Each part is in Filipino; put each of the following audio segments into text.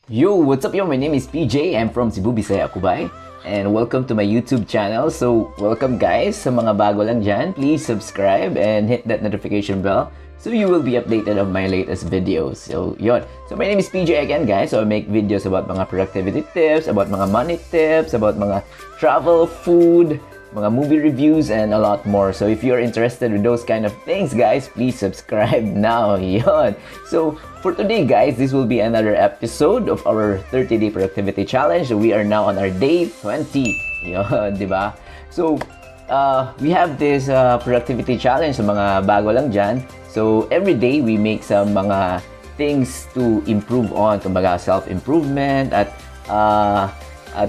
Yo, what's up yo? My name is PJ. I'm from Cebu, Bisaya, Cubay. And welcome to my YouTube channel. So, welcome guys. Sa mga bago lang dyan, please subscribe and hit that notification bell so you will be updated of my latest videos. So, yon. So, my name is PJ again guys. So, I make videos about mga productivity tips, about mga money tips, about mga travel, food, mga movie reviews, and a lot more. So, if you're interested with those kind of things guys, please subscribe now. Yon. So, for today guys, this will be another episode of our 30-day productivity challenge. We are now on our day 20. Yun, di ba? So, we have this productivity challenge sa mga bago lang dyan. So, every day we make some mga things to improve on. Kumbaga, self-improvement at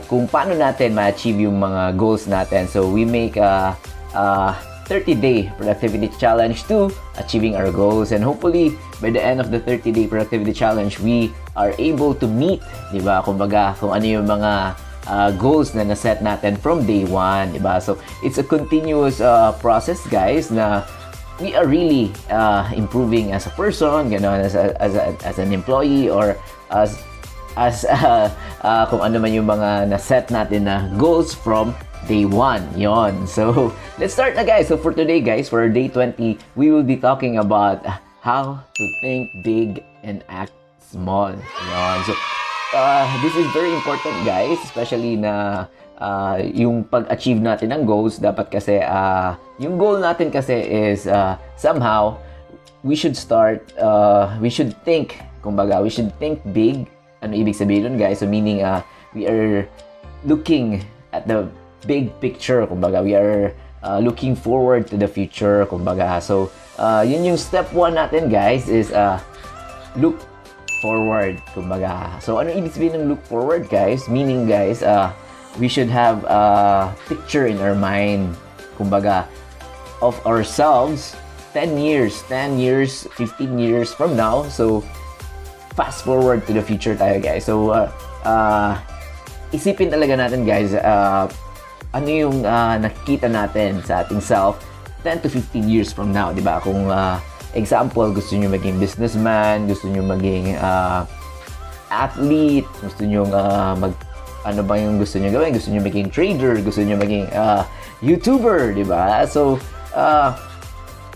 kung paano natin ma-achieve yung mga goals natin. So, we make a 30-day productivity challenge to achieving our goals, and hopefully by the end of the 30-day productivity challenge we are able to meet, di ba, kumbaga kung ano yung mga goals na naset natin from day 1, di ba? So it's a continuous process guys, na we are really improving as a person, gano'n, as an employee, or as kung ano man yung mga naset natin na goals from day 1, yon. So, let's start na guys. So, for today guys, for day 20, we will be talking about how to think big and act small. Yon. So, this is very important guys, especially na yung pag-achieve natin ng goals. Dapat kasi, yung goal natin kasi is somehow, we should think, kumbaga, we should think big. Ano ibig sabihin nun guys? So, meaning, we are looking at the big picture, kumbaga we are looking forward to the future, kumbaga. So yun yung step 1 natin guys, is look forward, kumbaga. So ano ibig sabihin ng look forward guys? Meaning guys, we should have a picture in our mind, kumbaga, of ourselves 10 years, 15 years from now. So fast forward to the future tayo guys. So isipin talaga natin guys, ano yung nakikita natin sa ating self 10 to 15 years from now, di ba? Kung example, gusto niyo maging businessman, gusto niyo maging athlete, gusto niyo ano ba yung gusto niyo gawin? Gusto niyo maging trader, gusto niyo maging YouTuber, di ba? So,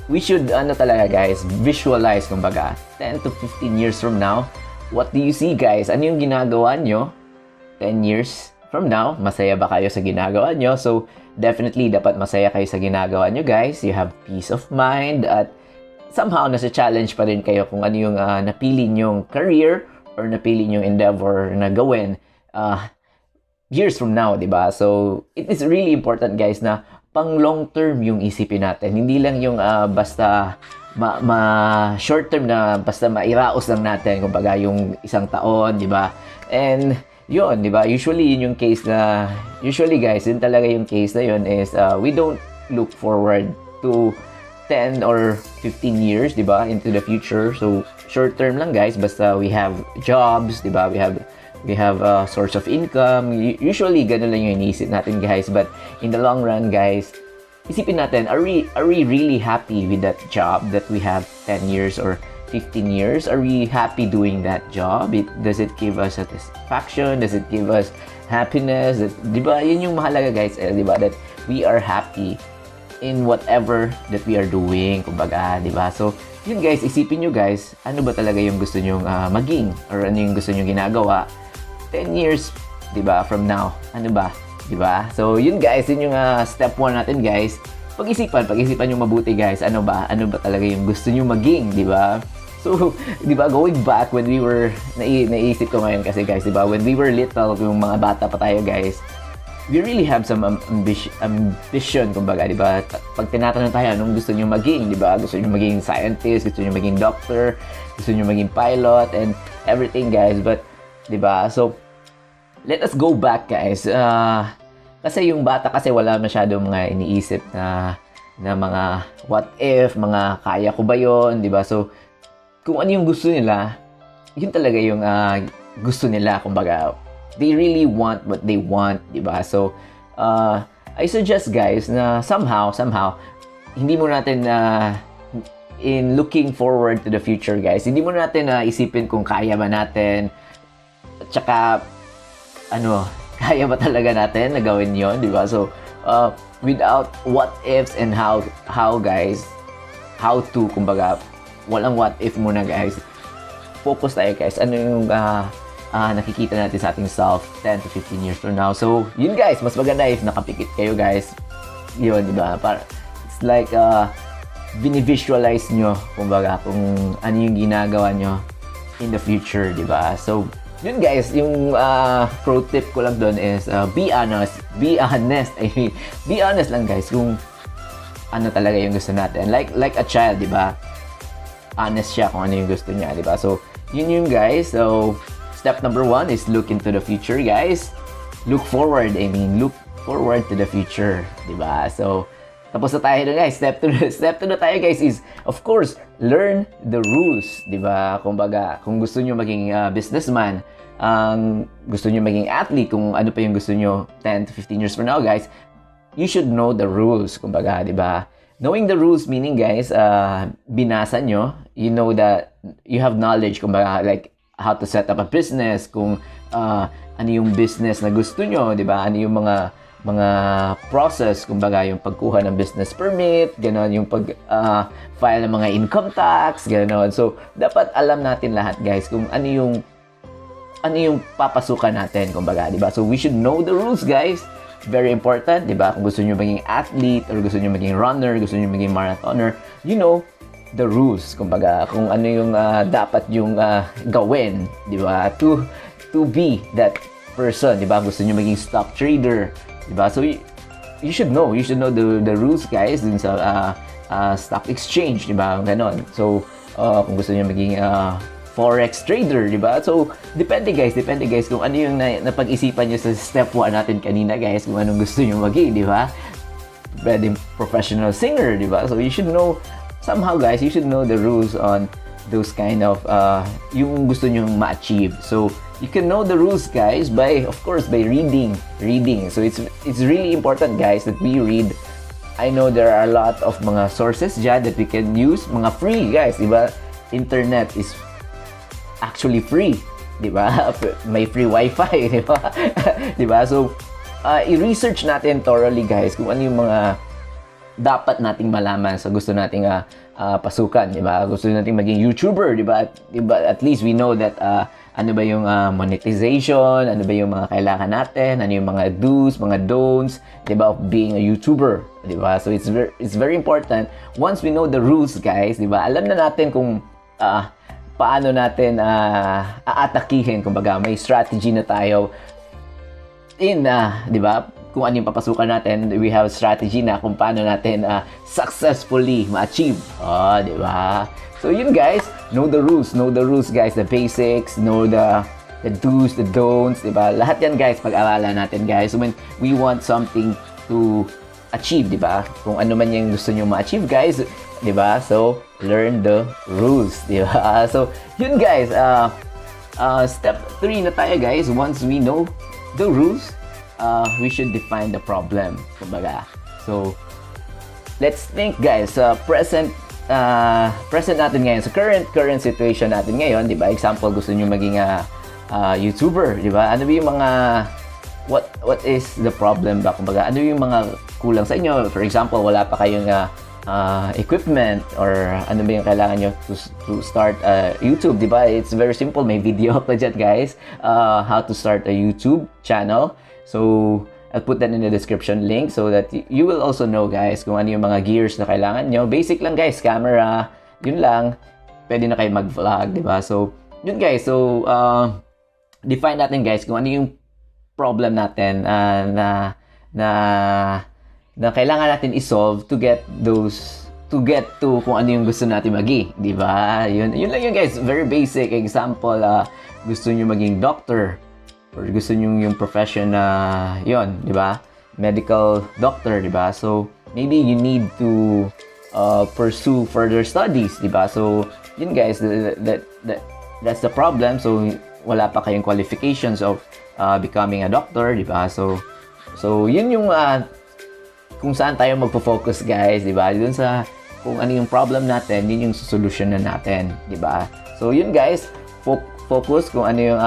we should, ano talaga guys, visualize, kumbaga, 10 to 15 years from now, what do you see guys? Ano yung ginagawa nyo 10 years from now? Masaya ba kayo sa ginagawa nyo? So, definitely, dapat masaya kayo sa ginagawa nyo, guys. You have peace of mind, at somehow, nasa challenge pa rin kayo kung ano yung napili nyong career or napili nyong endeavor na gawin years from now, di ba? So, it is really important, guys, na pang long term yung isipin natin. Hindi lang yung basta short term na basta mairaos lang natin, kumbaga yung isang taon, di ba? And yun, di ba? Usually, yun yung case na, usually guys, yun talaga yung case na yun is, we don't look forward to 10 or 15 years, di ba, into the future. So, short term lang guys, basta we have jobs, di ba? We have a source of income. Usually, ganun lang yung iniisip natin guys. But, in the long run guys, isipin natin, are we really happy with that job that we have 10 years or 15 years? Are we happy doing that job? Does it give us satisfaction? Does it give us happiness? Di ba? Yun yung mahalaga guys, di ba? That we are happy in whatever that we are doing, kumbaga, di ba? So, yun guys, isipin nyo guys, ano ba talaga yung gusto nyong maging, or ano yung gusto nyong ginagawa 10 years, di ba, from now? Ano ba? Di ba? So, yun guys, yun yung step 1 natin guys. Pag-isipan nyo mabuti guys, ano ba talaga yung gusto nyo maging, di ba? So, di ba, going back when we were, naisip ko ngayon kasi guys, di ba, when we were little, yung mga bata pa tayo guys, we really have some ambition, kumbaga, di ba? Pag tinatanong tayo, anong gusto nyo maging, di ba? Gusto nyo maging scientist, gusto nyo maging doctor, gusto nyo maging pilot, and everything guys. But, di ba, so, let us go back guys. Kasi yung bata kasi wala masyadong mga iniisip na mga what if, mga kaya ko ba yun, di ba? So, kung ano yung gusto nila, yun talaga yung gusto nila, kumbaga. They really want what they want, di ba? So, I suggest guys na somehow, hindi mo natin in looking forward to the future guys, hindi mo natin isipin kung kaya ba natin tsaka ano, kaya ba talaga natin na gawin yon, di ba? So, without what ifs and how guys, how to, kumbaga, walang what if muna guys. Focus tayo guys, ano yung nakikita natin sa ating self 10 to 15 years from now. So, yun guys, mas maganda if nakapikit kayo guys. Yun, di ba? It's like, binivisualize nyo, kumbaga, kung ano yung ginagawa nyo in the future, di ba? So, yun guys, yung pro tip ko lang doon is be honest. Be honest. I mean, be honest lang guys kung ano talaga yung gusto natin. Like a child, di ba? Honest siya kung ano yung gusto niya, di ba? So, yun guys. So, step number 1 is look into the future, guys. Look forward. I mean, look forward to the future, di ba? So, tapos na tayo na guys. Step 2 na tayo guys is, of course, learn the rules, di ba? Kumbaga, kung gusto nyo maging businessman, gusto nyo maging athlete, kung ano pa yung gusto nyo 10 to 15 years from now, guys, you should know the rules, kumbaga, di ba? Knowing the rules meaning, guys, binasa nyo, you know that you have knowledge, kumbaga, like, how to set up a business, kung ano yung business na gusto nyo, di ba? Ano yung mga process, kumbaga yung pagkuha ng business permit, gano'n, yung pag-file ng mga income tax, gano'n. So, dapat alam natin lahat, guys, kung ano yung papasukan natin, kumbaga, di ba? So, we should know the rules, guys. Very important, di ba? Kung gusto nyo maging athlete, or gusto nyo maging runner, gusto nyo maging marathoner, you know the rules, kumbaga, kung ano yung dapat yung gawin, di ba? To be that person, di ba? Gusto nyo maging stock trader, diba? So, you should know the rules, guys, dun sa stock exchange, diba? Ganon. So, kung gusto niyo maging forex trader, diba? So, depende guys kung ano yung napag-isipan niyo sa step 1 natin kanina, guys, kung anong gusto niyo maging, diba? Pwedeng professional singer, diba? So, you should know, somehow, guys, you should know the rules on those kind of, yung gusto niyo ma-achieve. So, you can know the rules, guys, by reading. So it's really important, guys, that we read. I know there are a lot of mga sources dyan that we can use, mga free, guys, diba? Internet is actually free, diba? May free wifi, diba? Diba? So i-research natin thoroughly, guys, kung ano yung mga dapat nating malaman sa gusto nating pasukan, diba? Gusto nating maging YouTuber, diba? At least we know that ano ba yung monetization, ano ba yung mga kailangan natin, ano yung mga do's, mga don'ts, diba, of being a YouTuber, diba? So it's very important. Once we know the rules, guys, diba, alam na natin kung paano natin aatakihin, kumbaga, may strategy na tayo diba, kung ano yung papasukan natin, we have strategy na kung paano natin successfully ma-achieve. Diba? So yun, guys, know the rules, guys, the basics, know the do's, the don'ts, diba? Lahat yan, guys, pag-aralan natin, guys. So when we want something to achieve, diba? Kung ano man yung gusto nyo ma-achieve, guys, diba? So, learn the rules, diba? So, yun, guys, step 3 na tayo, guys. Once we know the rules, we should define the problem, kumbaga. So, let's think, guys, present natin ngayon, sa current situation natin ngayon, di ba? Example, gusto nyo maging YouTuber, di ba? Ano ba yung mga what is the problem ba? Kumbaga, ano yung mga kulang sa inyo? For example, wala pa kayong equipment, or ano ba yung kailangan nyo to start YouTube, di ba? It's very simple. May video ako dyan, guys, how to start a YouTube channel. So, I'll put that in the description link so that you will also know, guys, kung ano yung mga gears na kailangan nyo. Basic lang, guys, camera, yun lang. Pwede na kayo mag-vlog, di ba? So, yun, guys. So, define natin, guys, kung ano yung problem natin na kailangan natin i-solve to get to kung ano yung gusto natin maging, di ba? Yun lang yun, guys. Very basic. Example, gusto nyo maging doctor, or gusto nyo yung profession na yun, di ba? Medical doctor, di ba? So, maybe you need to pursue further studies, di ba? So, yun, guys, that's the problem. So, wala pa kayong qualifications of becoming a doctor, di ba? So yun yung kung saan tayo magpo-focus, guys, di ba? Dun sa kung ano yung problem natin, yun yung solution na natin, di ba? So, yun, guys, focus kung ano yung,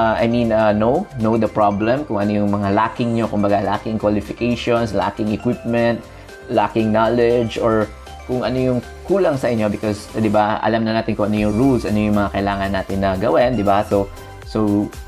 know the problem, kung ano yung mga lacking nyo, kumbaga lacking qualifications, lacking equipment, lacking knowledge, or kung ano yung kulang sa inyo because, di ba, alam na natin kung ano yung rules, ano yung mga kailangan natin na gawin, di ba? So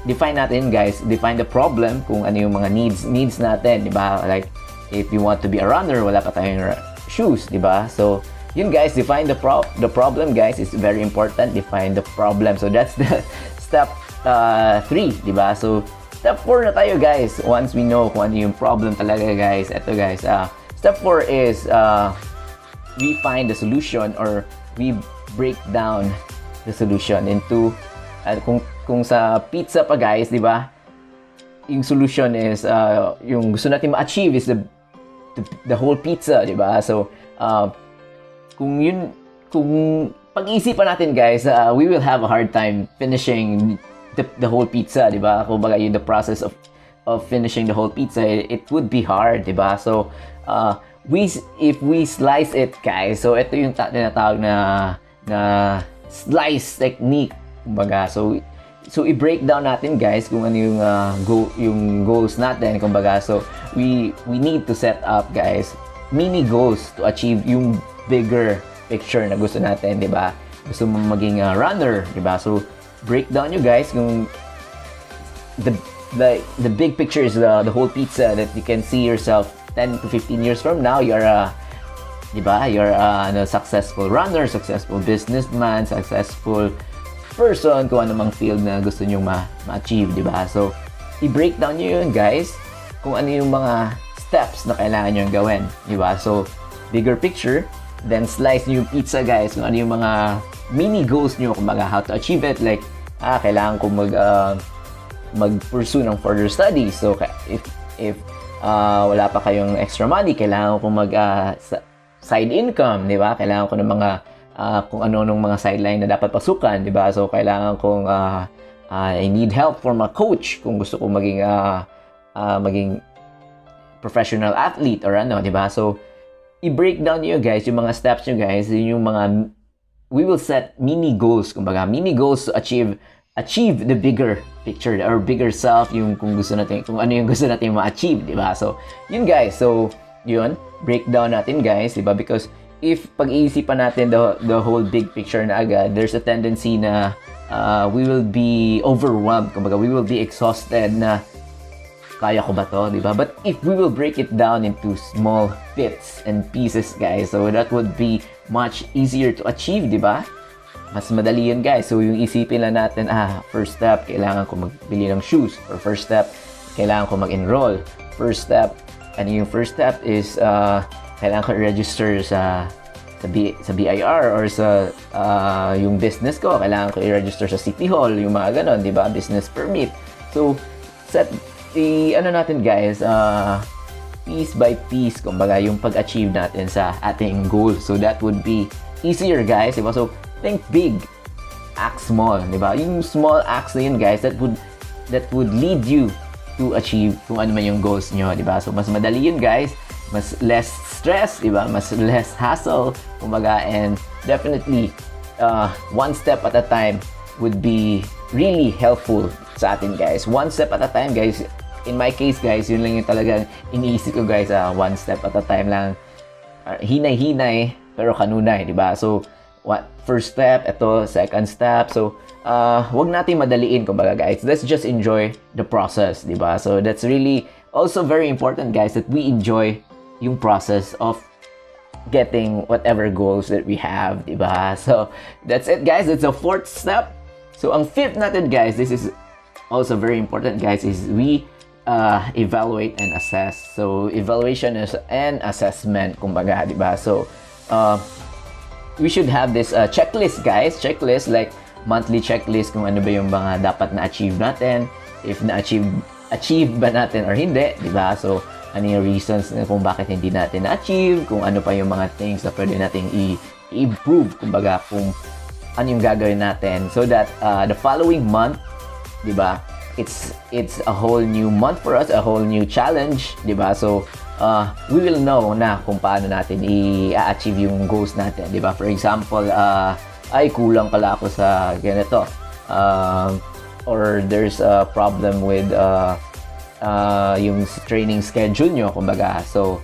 define natin guys, define the problem, kung ano yung mga needs natin, di ba? Like, if you want to be a runner, wala pa tayong shoes, di ba? So, yun guys, define the problem guys is very important. Define the problem. So that's the step 3, di ba? So step 4 na tayo guys. Once we know kung ano yung problem talaga guys. Ito guys, step 4 is we find the solution, or we break down the solution into kung sa pizza pa guys, di ba? Yung solution is yung gusto natin ma-achieve is the whole pizza, di ba? So kung pag-iisipan natin guys, we will have a hard time finishing the whole pizza, di ba? Kumbaga yung the process of finishing the whole pizza, it would be hard, di ba? So if we slice it guys, so ito yung tinatawag na slice technique, kumbaga. So i-break down natin guys kung ano yung goals natin, kumbaga. So we need to set up guys mini goals to achieve yung bigger picture na gusto natin, di ba? Gusto mo maging runner, di ba? So break down you guys kung the big picture is the whole pizza, that you can see yourself 10 to 15 years from now, you're di ba? You're a successful runner, successful businessman, successful person, kung anumang field na gusto nyo ma-achieve, di ba? So i-break down nyo yun guys, kung ano yung mga steps na kailangan nyo gawin, di ba? So bigger picture, then slice nyo yung pizza guys, kung ano yung mga mini goals nyo, kumbaga how to achieve it. Like, kailangan ko mag-pursue ng further studies. So if wala pa kayong extra money, kailangan ko side income, di ba? Kailangan ko ng mga kung ano nung mga sideline na dapat pasukan, di ba? So kailangan kong I need help from a coach kung gusto ko maging professional athlete or ano, di ba? So i-break down nyo guys yung mga steps nyo guys, yung mga we will set mini goals, kumbaga mini goals to achieve the bigger picture or bigger self, yung kung ano yung gusto natin ma-achieve, di ba? So yun guys, so yun, breakdown natin guys, di ba? Because if pag-iisipan natin the whole big picture na agad, there's a tendency na we will be overwhelmed, kumbaga we will be exhausted na kaya ko ba to, di ba? But if we will break it down into small bits and pieces guys, so that would be much easier to achieve, di ba? Mas madali yun guys. So yung isipin lang natin, first step, kailangan ko magbili ng shoes, or first step, kailangan ko mag-enroll. First step, ano yung first step is kailangan ko i-register sa BIR or sa yung business ko, kailangan ko i-register sa City Hall, yung mga ganon, di ba? Business permit. So set ano natin guys, piece by piece, kumbaga yung pag-achieve natin sa ating goal. So that would be easier guys, diba? So think big, act small, diba? Yung small acts na yun guys, that would lead you to achieve kung ano man yung goals nyo, diba? So mas madali yun guys, mas less stress, diba? Mas less hassle, kumbaga, and definitely one step at a time would be really helpful sa atin guys. One step at a time guys. In my case guys, yun lang yung talagang iniisip ko guys, one step at a time lang. Hinay-hinay pero kanunay, di ba? So first step, ito second step. So wag natin madaliin, kumbaga guys. Let's just enjoy the process, di ba? So that's really also very important guys, that we enjoy yung process of getting whatever goals that we have, di ba? So that's it guys. That's the fourth step. So ang fifth natin guys, this is also very important guys, is we evaluate and assess. So evaluation is an assessment, kumbaga, di ba? So we should have this checklist guys, checklist like monthly checklist kung ano ba yung mga dapat na achieve natin, if na achieve ba natin or hindi, di ba? So ano yung reasons kung bakit hindi natin na-achieve, kung ano pa yung mga things na pwede nating i-improve, kumbaga, kung ano yung gagawin natin, so that the following month, di ba, it's a whole new month for us, a whole new challenge, di ba? So we will know na kung paano natin i-achieve yung goals natin, di ba? For example, ay kulang pala ako sa ganito, or there's a problem with yung training schedule nyo, kumbaga. So,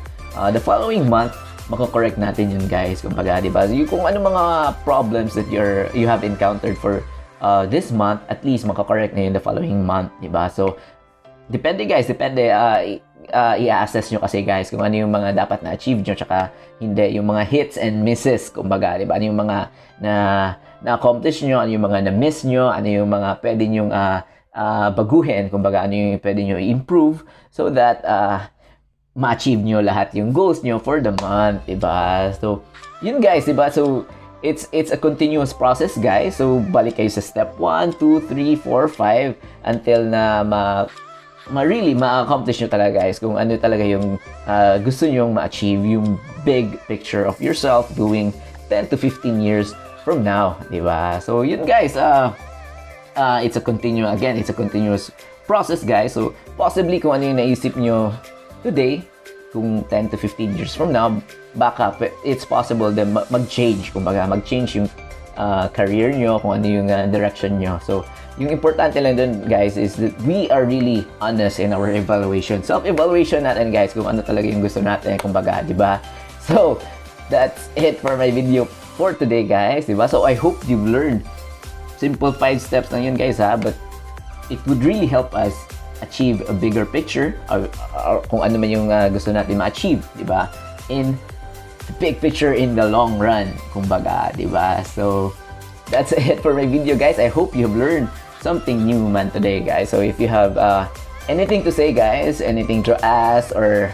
the following month, mako-correct natin yun, guys, kumbaga, di ba? Kung ano mga problems that you have encountered for this month, at least mako-correct na yun the following month, di ba? So, depende, guys, depende. I-assess nyo kasi, guys, kung ano yung mga dapat na-achieve nyo, tsaka hindi, yung mga hits and misses, kumbaga, di ba? Ano yung mga na-accomplish nyo, ano yung mga na-miss nyo, ano yung mga pwede nyong baguhin, kumbaga, ano yung pwede nyo i-improve so that ma-achieve nyo lahat yung goals nyo for the month, diba? So, yun, guys, diba? So, it's a continuous process, guys. So, balik kayo sa step 1, 2, 3, 4, 5 until na really ma-accomplish nyo talaga, guys, kung ano talaga yung gusto nyong ma-achieve, yung big picture of yourself doing 10 to 15 years from now, diba? So, yun, guys, it's a continuous process, guys. So, possibly kung ano yung naisip nyo today, kung 10 to 15 years from now, baka it's possible din mag-change, kumbaga, mag-change yung career nyo, kung ano yung direction nyo. So, yung importante lang dun, guys, is that we are really honest in our evaluation. Self-evaluation natin, guys, kung ano talaga yung gusto natin, kumbaga, di ba? So, that's it for my video for today, guys, di ba? So, I hope you've learned simple 5 steps lang yun, guys, ha? But it would really help us achieve a bigger picture, or kung ano man yung gusto natin ma-achieve, di ba? In the big picture in the long run, kumbaga, di ba? So, that's it for my video, guys. I hope you've learned something new, man, today, guys. So, if you have anything to say, guys, anything to ask, or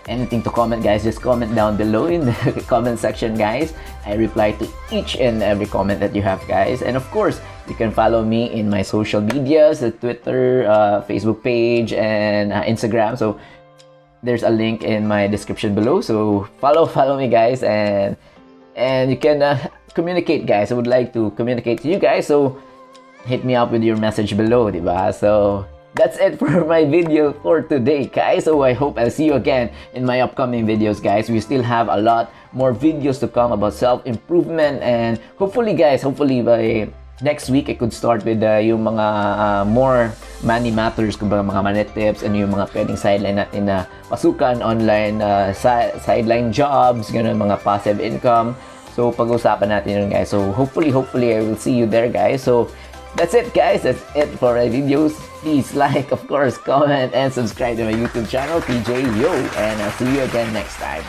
anything to comment, guys, just comment down below in the comment section, guys. I reply to each and every comment that you have, guys. And of course, you can follow me in my social medias, the Twitter, Facebook page, and Instagram. So there's a link in my description below. So follow me, guys, and you can communicate, guys. I would like to communicate to you guys. So hit me up with your message below, diba? So that's it for my video for today, guys. So I hope I'll see you again in my upcoming videos, guys. We still have a lot more videos to come about self-improvement, and hopefully, guys, by next week I could start with yung mga more money matters, kumbaga mga money tips, and yung mga pwedeng sideline natin na pasukan, online sideline jobs, ganun, mga passive income. So pag-usapan natin yun, guys. So hopefully I will see you there, guys. So that's it, guys. That's it for my videos. Please like, of course, comment, and subscribe to my YouTube channel, PJ Yo. And I'll see you again next time.